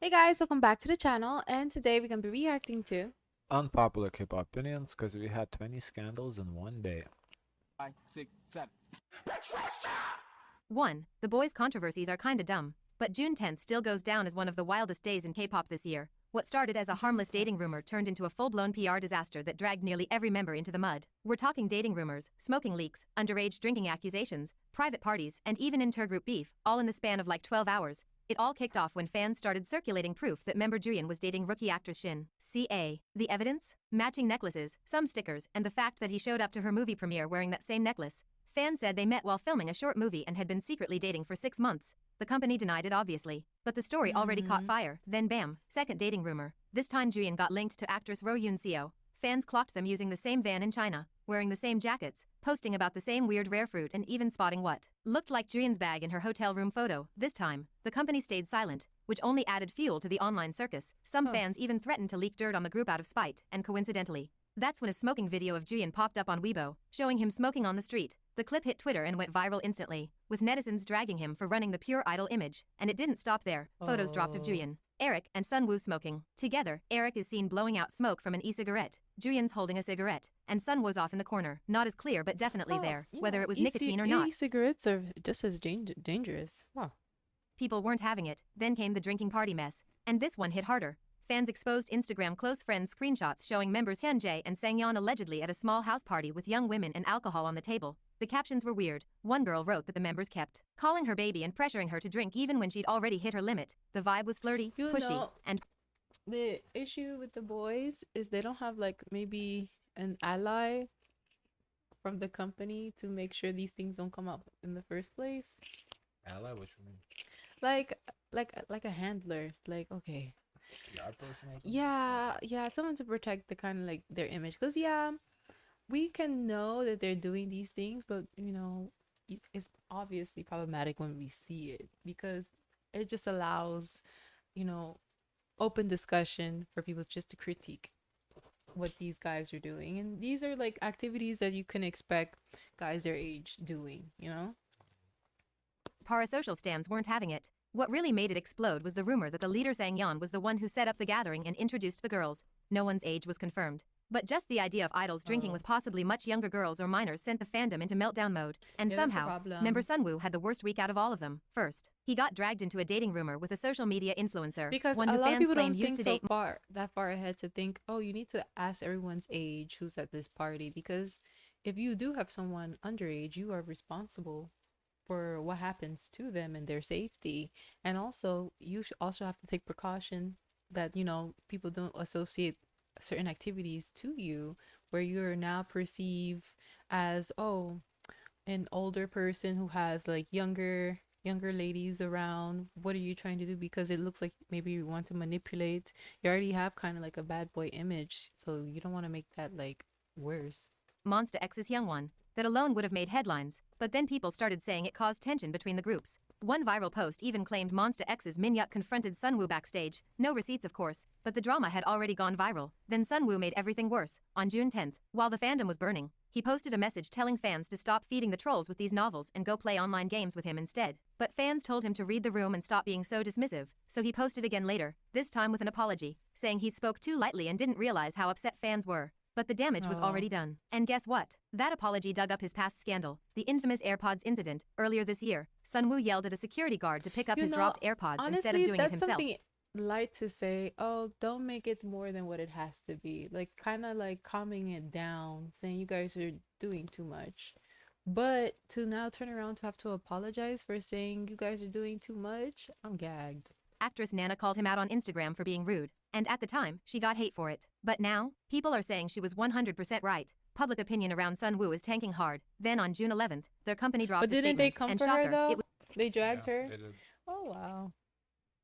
Hey guys, welcome back to the channel, and today we're gonna be reacting to Unpopular K-pop opinions because we had 20 scandals in one day. 5, 6, 7. 1. The Boyz controversies are kinda dumb, but June 10th still goes down as one of the wildest days in K-pop this year. What started as a harmless dating rumor turned into a full-blown PR disaster that dragged nearly every member into the mud. We're talking dating rumors, smoking leaks, underage drinking accusations, private parties, and even intergroup beef, all in the span of like 12 hours. It all kicked off when fans started circulating proof that member Juyeon was dating rookie actress Shin. CA. The evidence? Matching necklaces, some stickers, and the fact that he showed up to her movie premiere wearing that same necklace. Fans said they met while filming a short movie and had been secretly dating for 6 months. The company denied it obviously. But the story already caught fire. Then bam, second dating rumor. This time Juyeon got linked to actress Ro Yoon-seo. Fans clocked them using the same van in China, wearing the same jackets, posting about the same weird rare fruit and even spotting what looked like Juyeon's bag in her hotel room photo. This time, the company stayed silent, which only added fuel to the online circus. Some fans even threatened to leak dirt on the group out of spite, and coincidentally, that's when a smoking video of Juyeon popped up on Weibo, showing him smoking on the street. The clip hit Twitter and went viral instantly, with netizens dragging him for running the pure idol image. And it didn't stop there. Photos dropped of Juyeon, Eric, and Sunwoo smoking. Together, Eric is seen blowing out smoke from an e-cigarette. Juyeon's holding a cigarette, and Sunwoo's off in the corner. Not as clear but definitely there, whether it was nicotine or not. E-cigarettes are just as dangerous. Wow. People weren't having it. Then came the drinking party mess. And this one hit harder. Fans exposed Instagram close friends screenshots showing members Hyunjae and Sangyeon allegedly at a small house party with young women and alcohol on the table. The captions were weird. One girl wrote that the members kept calling her baby and pressuring her to drink even when she'd already hit her limit. The vibe was flirty, pushy, and The issue with the boys is they don't have like maybe an ally from the company to make sure these things don't come up in the first place. Ally, what you mean? Like like a handler. Like, okay. PR person or something? Yeah, someone to protect the kind of like their image. Cause yeah, we can know that they're doing these things, but it's obviously problematic when we see it because it just allows, you know, open discussion for people just to critique what these guys are doing. And these are like activities that you can expect guys their age doing. parasocial stans weren't having it. What really made it explode was the rumor that the leader Sangyeon was the one who set up the gathering and introduced the girls. No one's age was confirmed. But just the idea of idols drinking with possibly much younger girls or minors sent the fandom into meltdown mode. And Yeah, that's the somehow, problem. member Sunwoo had the worst week out of all of them. First, he got dragged into a dating rumor with a social media influencer, Because one a who lot of fans people claim don't used think to so date that far ahead to think, oh, you need to ask everyone's age who's at this party. Because if you do have someone underage, you are responsible for what happens to them and their safety. And also, you should also have to take precaution that, people don't associate certain activities to you where you're now perceived as, oh, an older person who has like younger ladies around. What are you trying to do? Because it looks like maybe you want to manipulate. You already have kind of like a bad boy image, so you don't want to make that like worse. Monsta X's Young One. That alone would have made headlines, but then people started saying it caused tension between the groups. One viral post even claimed Monsta X's Minyuk confronted Sunwoo backstage. No receipts of course, but the drama had already gone viral. Then Sunwoo made everything worse. On June 10th, while the fandom was burning, he posted a message telling fans to stop feeding the trolls with these novels and go play online games with him instead. But fans told him to read the room and stop being so dismissive, so he posted again later, this time with an apology, saying he spoke too lightly and didn't realize how upset fans were. But the damage was already done. And guess what? That apology dug up his past scandal, the infamous AirPods incident. Earlier this year, Sunwoo yelled at a security guard to pick up his dropped AirPods Honestly, instead of doing it that's himself. something light to say. Oh, don't make it more than what it has to be. Like, kind of like calming it down, saying you guys are doing too much. But to now turn around to have to apologize for saying you guys are doing too much, I'm gagged. Actress Nana called him out on Instagram for being rude, and at the time, she got hate for it. But now, people are saying she was 100% right. Public opinion around Sunwoo is tanking hard. Then on June 11th, their company dropped But a didn't they statement, come and for her shocker, though? it They dragged her? They did. Oh, wow.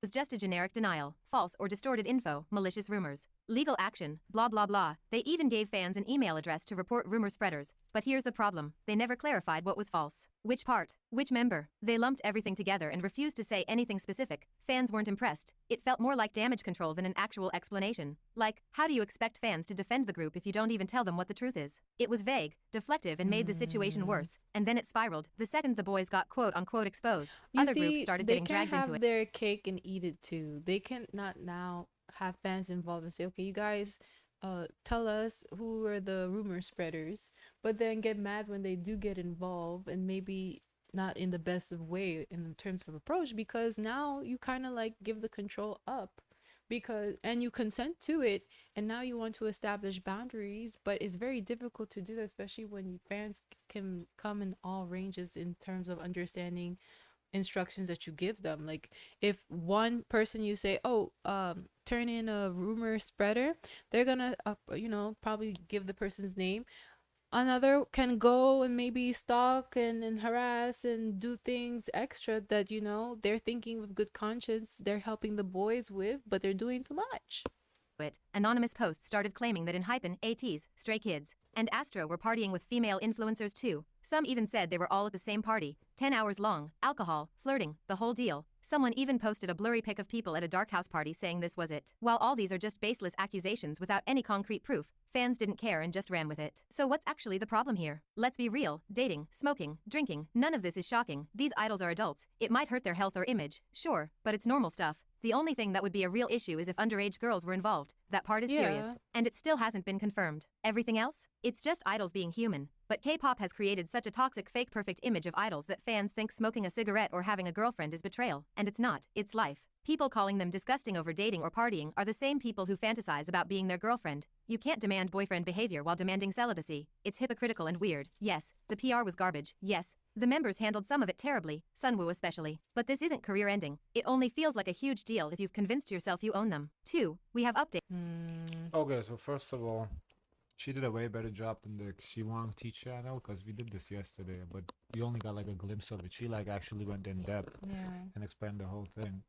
was just a generic denial, false or distorted info, malicious rumors, legal action, blah blah blah. They even gave fans an email address to report rumor spreaders. But here's the problem, they never clarified what was false. Which part? Which member? They lumped everything together and refused to say anything specific. Fans weren't impressed. It felt more like damage control than an actual explanation. Like, how do you expect fans to defend the group if you don't even tell them what the truth is? It was vague, deflective, and made the situation worse. And then it spiraled. The second the boys got quote-unquote exposed, You other see, groups started they getting can't dragged into have it. their cake and eat it too. They can not now have fans involved and say, okay, you guys tell us who are the rumor spreaders, but then get mad when they do get involved and maybe not in the best of way in terms of approach, because now you kind of like give the control up because and you consent to it, and now you want to establish boundaries, but it's very difficult to do that, especially when fans can come in all ranges in terms of understanding instructions that you give them. Like if one person you say, oh, turn in a rumor spreader, they're gonna probably give the person's name. Another can go and maybe stalk and harass and do things extra that they're thinking with good conscience they're helping the boys with, but they're doing too much. Anonymous posts started claiming that Enhypen, ATs, Stray Kids, and Astro were partying with female influencers too. Some even said they were all at the same party, 10 hours long, alcohol, flirting, the whole deal. Someone even posted a blurry pic of people at a dark house party saying this was it. While all these are just baseless accusations without any concrete proof, fans didn't care and just ran with it. So what's actually the problem here? Let's be real. Dating, smoking, drinking, none of this is shocking. These idols are adults. It might hurt their health or image, sure, but it's normal stuff. The only thing that would be a real issue is if underage girls were involved. That part is serious. Yeah. And it still hasn't been confirmed. Everything else? It's just idols being human. But K-pop has created such a toxic fake perfect image of idols that fans think smoking a cigarette or having a girlfriend is betrayal. And it's not. It's life. People calling them disgusting over dating or partying are the same people who fantasize about being their girlfriend. You can't demand boyfriend behavior while demanding celibacy. It's hypocritical and weird. Yes, the PR was garbage. Yes, the members handled some of it terribly, Sunwoo especially. But this isn't career ending. It only feels like a huge deal if you've convinced yourself you own them. 2. We have updates. Okay, so first of all, she did a way better job than the Xiwang T channel, because we did this yesterday, but we only got like a glimpse of it. She like actually went in depth and explained the whole thing.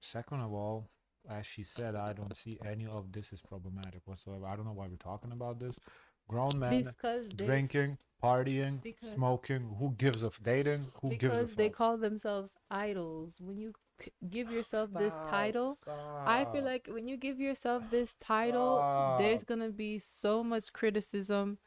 Second of all, as she said, I don't see any of this is problematic whatsoever. I don't know why we're talking about this. Grown men Because drinking, partying, smoking. Who gives a dating? Who gives a because they fuck? call themselves idols. When you give yourself this title, I feel like when you give yourself this title, there's gonna be so much criticism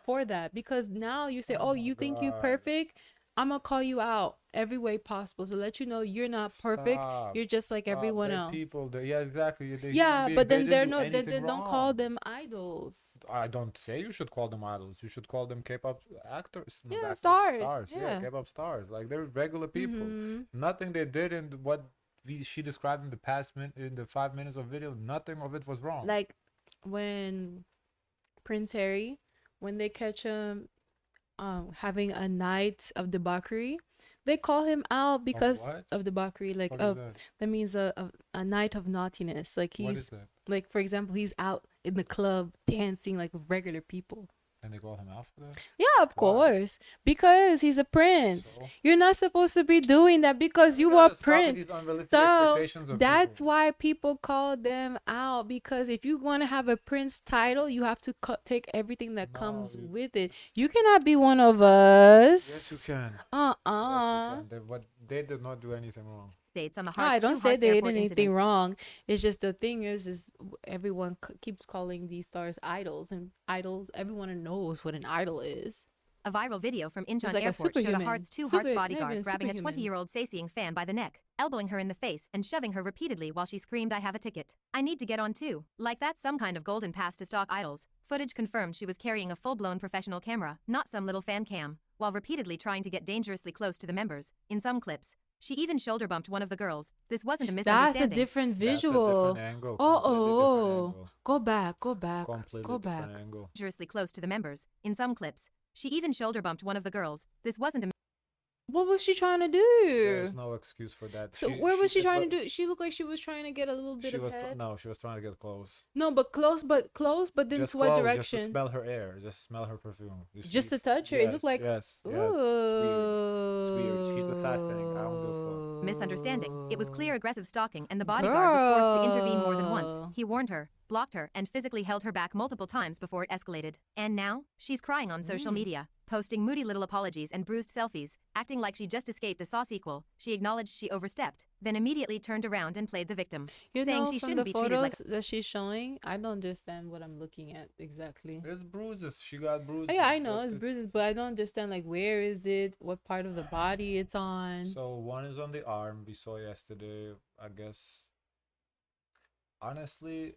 for that, because now you say, oh, you think you perfect, I'm gonna call you out every way possible to let you know you're not perfect. You're just like everyone else. People, yeah, exactly. But then they they don't call them idols. I don't say you should call them idols. You should call them K-pop actors. not Yeah, actors, stars. Yeah, Yeah. K-pop stars. Like they're regular people. Mhm. Nothing they did in what she described in the past in the 5 minutes of video. Nothing of it was wrong. Like when Prince Harry, when they catch him having a night of debauchery, they call him out because what? of debauchery. Like What is that? that means a night of naughtiness. Like What is he's that? like, for example, he's out in the club dancing like with regular people. And they call him out for that? Yeah, of Why? course, because he's a prince. So? You're not supposed to be doing that because you are prince. So that's why people call them out, because if you want to have a prince title, you have to take everything that comes with it. You cannot be one of us. Yes, you can. Uh-uh. Yes, you can. They did not do anything wrong. Updates on the No, I Hearts don't 2 say Hearts they did Airport anything incident. wrong. It's just the thing is everyone keeps calling these stars idols, and idols, everyone knows what an idol is. A viral video from Incheon like a Airport showed a superhuman. Hearts 2 Super- Hearts not even bodyguard a grabbing a superhuman. 20-year-old Saseing fan by the neck, elbowing her in the face and shoving her repeatedly while she screamed, "I have a ticket. I need to get on too." Like that's some kind of golden pass to stalk idols. Footage confirmed she was carrying a full-blown professional camera, not some little fan cam, while repeatedly trying to get dangerously close to the members. In some clips, she even shoulder bumped one of the girls. This wasn't a That's misunderstanding. a different That's a visual. different angle. Oh, Completely different oh, angle. go back, go back, Completely go back. different angle. Dangerously close to the members. In some clips, she even shoulder bumped one of the girls. This wasn't a What was she trying to do? There's no excuse for that. So where was she trying to do? She looked like she was trying to get a little bit She of was head. no, she was trying to get close. No, but close, but then Just to close, what just to direction? smell her air, just smell her perfume. Just to touch her. It looked like yes. Ooh. It's weird. She's a fat thing. I don't give a fuck. misunderstanding. It was clear aggressive stalking, and the bodyguard was forced to intervene more than Girl. once. He warned her, blocked her, and physically held her back multiple times before it escalated. And now, she's crying on social media, posting moody little apologies and bruised selfies, acting like she just escaped a Saw sequel. She acknowledged she overstepped, then immediately turned around and played the victim, You saying know, she from shouldn't the be treated like photos that she's showing, I don't understand what I'm looking at exactly. There's bruises. She got bruises. Yeah, I know but it's bruises, but I don't understand like where is it, what part of the body it's on. So one is on the arm we saw yesterday. I guess honestly,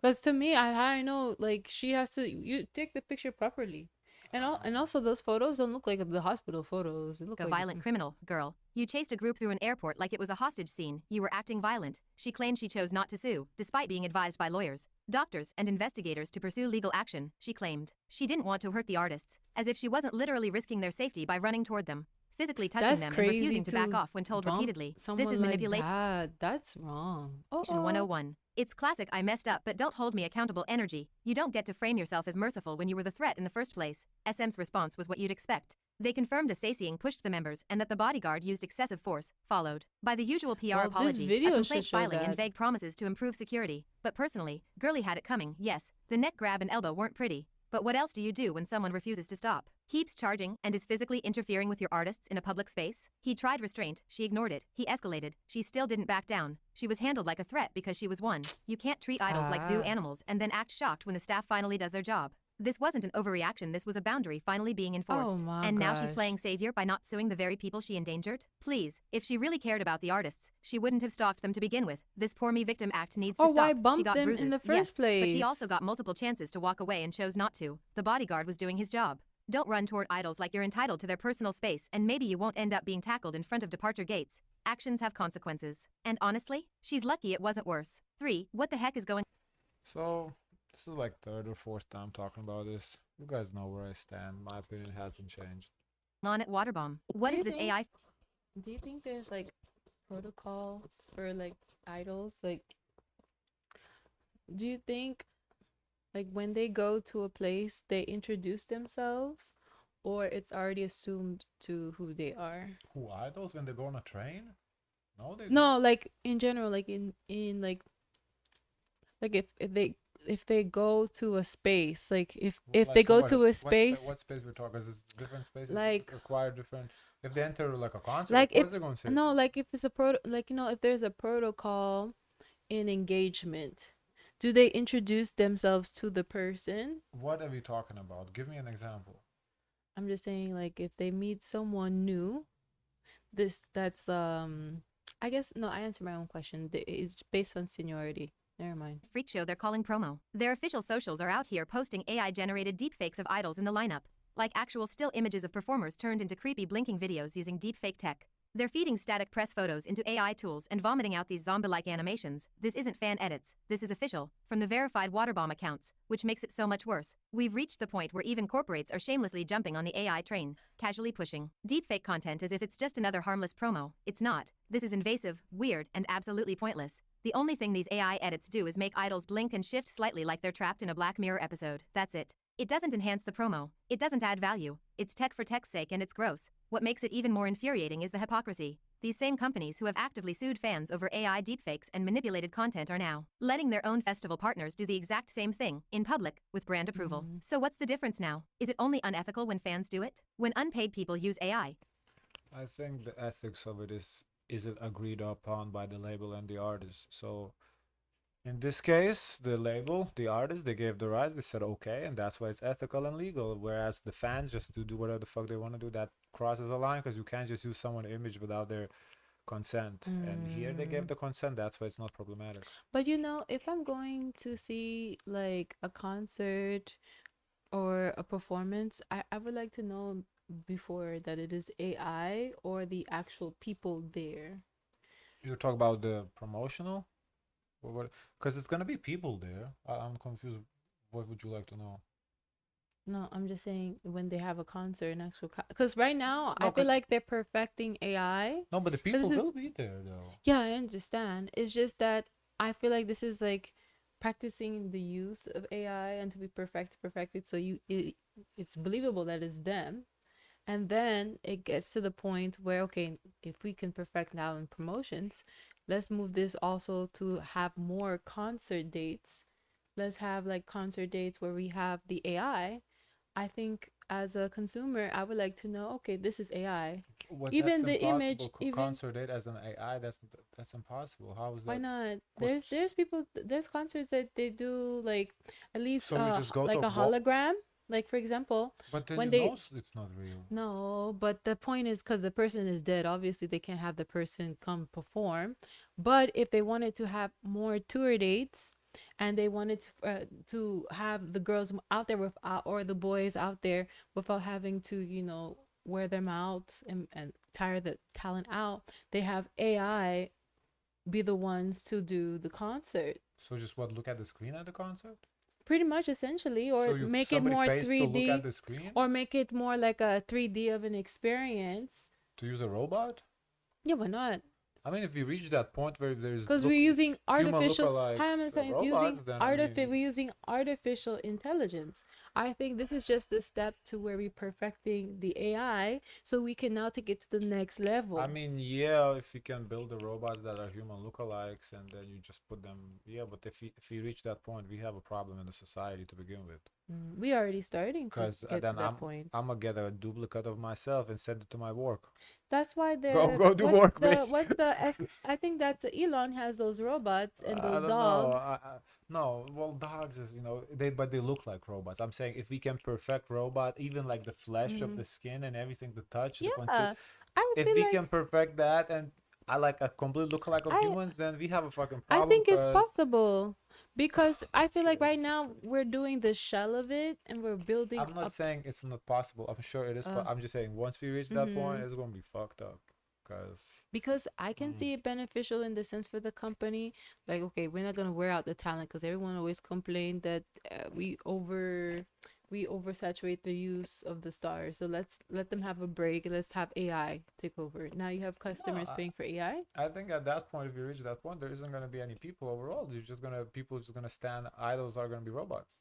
Because to me, I know like she has to you take the picture properly, and also those photos don't look like the hospital photos. They look a like violent criminal. Girl, you chased a group through an airport like it was a hostage scene. You were acting violent. She claimed she chose not to sue, despite being advised by lawyers, doctors, and investigators to pursue legal action. She claimed she didn't want to hurt the artists, as if she wasn't literally risking their safety by running toward them, physically touching That's them and crazy refusing to back to off when told bump repeatedly. This someone is like manipulation. that. That's wrong. 101. It's classic I messed up but don't hold me accountable energy. You don't get to frame yourself as merciful when you were the threat in the first place. SM's response was what you'd expect. They confirmed a Sassying pushed the members and that the bodyguard used excessive force, followed by the usual PR Well, this apology, video a should complaint show filing and that. vague promises to improve security. But personally, Girly had it coming. Yes, the neck grab and elbow weren't pretty. But what else do you do when someone refuses to stop? Keeps charging and is physically interfering with your artists in a public space? He tried restraint, she ignored it. He escalated, she still didn't back down. She was handled like a threat because she was one. You can't treat idols like zoo animals and then act shocked when the staff finally does their job. This wasn't an overreaction, this was a boundary finally being enforced. Oh my and now she's gosh. playing savior by not suing the very people she endangered? Please, if she really cared about the artists, she wouldn't have stalked them to begin with. This poor me victim act needs to Or stop. why She bump got them bruises, in the yes, first place? but she also got multiple chances to walk away and chose not to. The bodyguard was doing his job. Don't run toward idols like you're entitled to their personal space and maybe you won't end up being tackled in front of departure gates. Actions have consequences. And honestly, she's lucky it wasn't worse. 3. What the heck is going so this is like third or fourth time talking about this. You guys know where I stand. My opinion hasn't changed. on at Waterbomb? What Do is you this think- AI Do you think there's like protocols for like idols? Like, do you think like when they go to a place they introduce themselves, or it's already assumed to who they are? Who idols when they go on a train? No, they No, like in general, like in like if they go to a space, like if Like, they so go what- to a space, what space we're talking? Is this different spaces Like- require different? If they enter like a concert, like of course if they're going to say no, like if it's a like if there's a protocol in engagement, do they introduce themselves to the person? What are we talking about? Give me an example. I'm just saying, like if they meet someone new, that's I guess no, I answered my own question. It's based on seniority. Never mind. freak show they're calling promo? Their official socials are out here posting AI-generated deepfakes of idols in the lineup, like actual still images of performers turned into creepy blinking videos using deepfake tech. They're feeding static press photos into AI tools and vomiting out these zombie-like animations. This isn't fan edits. This is official, from the verified Waterbomb accounts, which makes it so much worse. We've reached the point where even corporates are shamelessly jumping on the AI train, casually pushing deepfake content as if it's just another harmless promo. It's not. This is invasive, weird, and absolutely pointless. The only thing these AI edits do is make idols blink and shift slightly like they're trapped in a Black Mirror episode. That's it. It doesn't enhance the promo. It doesn't add value. It's tech for tech's sake and it's gross. What makes it even more infuriating is the hypocrisy. These same companies who have actively sued fans over AI deepfakes and manipulated content are now letting their own festival partners do the exact same thing, in public, with brand approval. So what's the difference now? Is it only unethical when fans do it? When unpaid people use AI? I think the ethics of it is it agreed upon by the label and the artist. So in this case, the label, the artist, they gave the right. They said okay, and that's why it's ethical and legal. Whereas the fans just do whatever the fuck they want to do. That crosses a line because you can't just use someone's image without their consent. And here they gave the consent. That's why it's not problematic. But if I'm going to see like a concert or a performance, I would like to know before that it is AI or the actual people there. You talk about the promotional, what? Because it's gonna be people there. I'm confused. What would you like to know? No, I'm just saying when they have a concert, an actual because right now I No, feel 'cause- like they're perfecting AI. No, but the people this- will be there though. Yeah, I understand. It's just that I feel like this is like practicing the use of AI and to be perfected so it's believable that it's them. And then it gets to the point where, okay, if we can perfect now in promotions, let's move this also to have more concert dates. Let's have like concert dates where we have the AI. I think as a consumer, I would like to know, okay, this is AI. What, Even that's the image, impossible. even Concert it as an AI. That's impossible. How is why that? not? What's There's people, there's concerts that they do like at least so we just go to like a hologram. Like for example, but then when you they know it's not real. no, but the point is because the person is dead, obviously they can't have the person come perform. But if they wanted to have more tour dates and they wanted to have the girls out there without, or the boys out there without having to, wear them out and tire the talent out, they have AI be the ones to do the concert. So just what? Look at the screen at the concert. Pretty much essentially, or So you make it somebody more pays to look at 3D, the screen or make it more like a 3D of an experience. to use a robot. Yeah, why not? I mean, if we reach that point where there's Because we're using human artificial. lookalikes, How am I saying? robots, then I mean, We're using artificial intelligence. I think this is just the step to where we're perfecting the AI, so we can now take it to the next level. I mean, yeah, if you can build a robots that are human lookalikes and then you just put them, yeah. But if we reach that point, we have a problem in the society to begin with. We already starting to Because get then to that point. I'm gonna get a duplicate of myself and send it to my work. That's why the Go do work, bitch. I think that Elon has those robots and I those don't dogs. know. No, well, dogs is they look like robots. I'm saying if we can perfect robot, even like the flesh of the skin and everything, the touch, the Yeah, I would if be we like, can perfect that and I like a complete lookalike of I humans, then we have a fucking I problem. think it's 'Cause possible because I feel like right now we're doing the shell of it and we're building I'm not up. saying it's not possible. I'm sure it is. But I'm just saying once we reach that point, it's gonna be fucked up. Because I can see it beneficial in the sense for the company. Like, okay, we're not gonna wear out the talent because everyone always complained that we oversaturate the use of the stars. So let's let them have a break. Let's have AI take over. Now you have customers paying for AI. I think at that point, if you reach that point, there isn't gonna be any people overall. People just gonna stand. Idols are gonna be robots.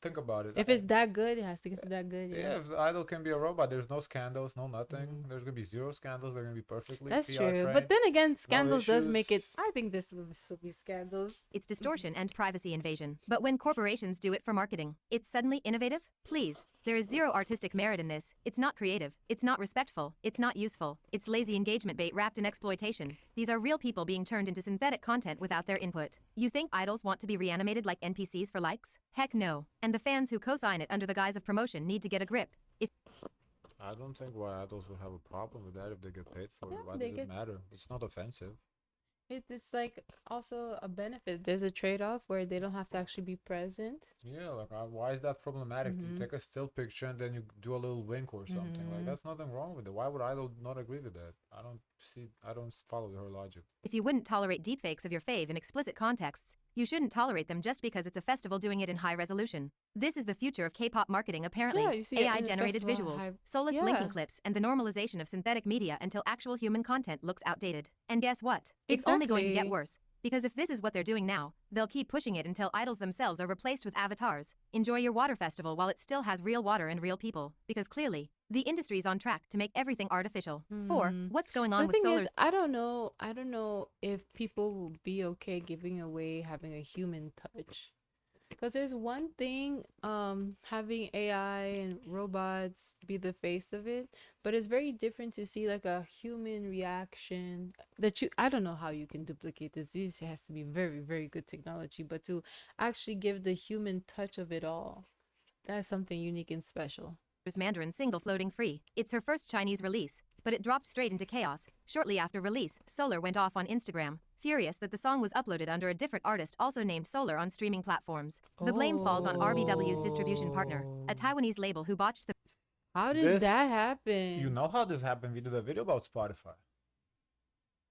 Think about it. If it's that good, it has to get to that good. Yeah, Yeah, if the idol can be a robot, there's no scandals, no nothing. There's gonna be zero scandals. They're gonna be perfectly that's PR true. trained. But then again, scandals does make it. issues. I think this will still be scandals. It's distortion and privacy invasion. But when corporations do it for marketing, it's suddenly innovative? Please. There is zero artistic merit in this. It's not creative. It's not respectful. It's not useful. It's lazy engagement bait wrapped in exploitation. These are real people being turned into synthetic content without their input. You think idols want to be reanimated like NPCs for likes? Heck no. And the fans who co-sign it under the guise of promotion need to get a grip. If I don't think why idols would have a problem with that if they get paid for it. Yeah, Why they does get- it matter? It's not offensive. It's like also a benefit. There's a trade-off where they don't have to actually be present. Yeah, like why is that problematic? You take a still picture and then you do a little wink or something. Like that's nothing wrong with it. Why would idol not agree with that? I don't follow her logic. you wouldn't tolerate deepfakes of your fave in explicit contexts, you shouldn't tolerate them just because it's a festival doing it in high resolution. This is the future of K-pop marketing apparently. Yeah, you see it in a AI-generated festival, visuals, soulless blinking yeah. clips, and the normalization of synthetic media until actual human content looks outdated. And guess what? It's only going to get Exactly. worse. Because if this is what they're doing now, they'll keep pushing it until idols themselves are replaced with avatars. Enjoy your water festival while it still has real water and real people. Because clearly, the industry's on track to make everything artificial. 4. What's going on The with thing solar? is, I don't know if people will be okay giving away having a human touch. Because there's one thing, having AI and robots be the face of it, but it's very different to see like a human reaction I don't know how you can duplicate this. This has to be very, very good technology, but to actually give the human touch of it all, that's something unique and special. Mandarin single floating free. It's her first Chinese release, but it dropped straight into chaos. Shortly after release, Solar went off on Instagram, furious that the song was uploaded under a different artist also named Solar on streaming platforms. The blame falls on RBW's distribution partner, a Taiwanese label who botched the How did This- that happen? You know how this happened? We did a video about Spotify.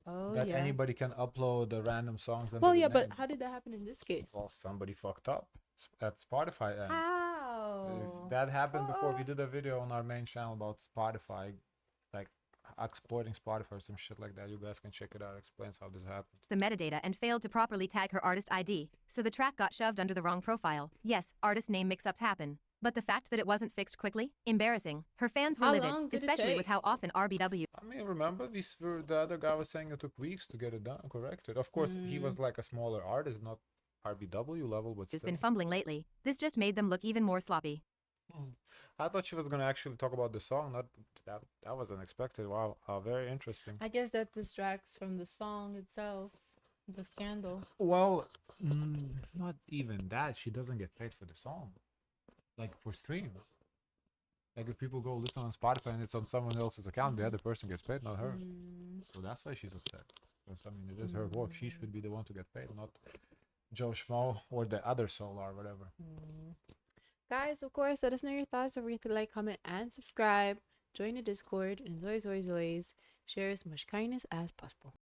Oh, That yeah. anybody can upload the random songs. Well, under the yeah, but name. how did that happen in this case? Well, somebody fucked up at Spotify end. How? That happened before we did a video on our main channel about Spotify, like exploiting Spotify or some shit like that. You guys can check it out. It explains how this happened. the metadata and failed to properly tag her artist ID, so the track got shoved under the wrong profile. Yes, artist name mix-ups happen. But the fact that it wasn't fixed quickly? Embarrassing. Her fans were How livid, long did it especially with take? how often RBW I mean, remember the other guy was saying it took weeks to get it done, corrected. Of course, he was like a smaller artist, not RBW level, but has still. been fumbling lately. This just made them look even more sloppy. I thought she was gonna actually talk about the song. Not that. That was unexpected. Wow, very interesting. I guess that distracts from the song itself, the scandal. Well, not even that. She doesn't get paid for the song, like for streams. Like if people go listen on Spotify and it's on someone else's account, the other person gets paid, not her. So that's why she's upset. Because I mean, it is her work. She should be the one to get paid, not Joe Schmo or the other soul or whatever. Guys, of course, let us know your thoughts. Don't forget to like, comment, and subscribe. Join the Discord, and always, always, always share as much kindness as possible.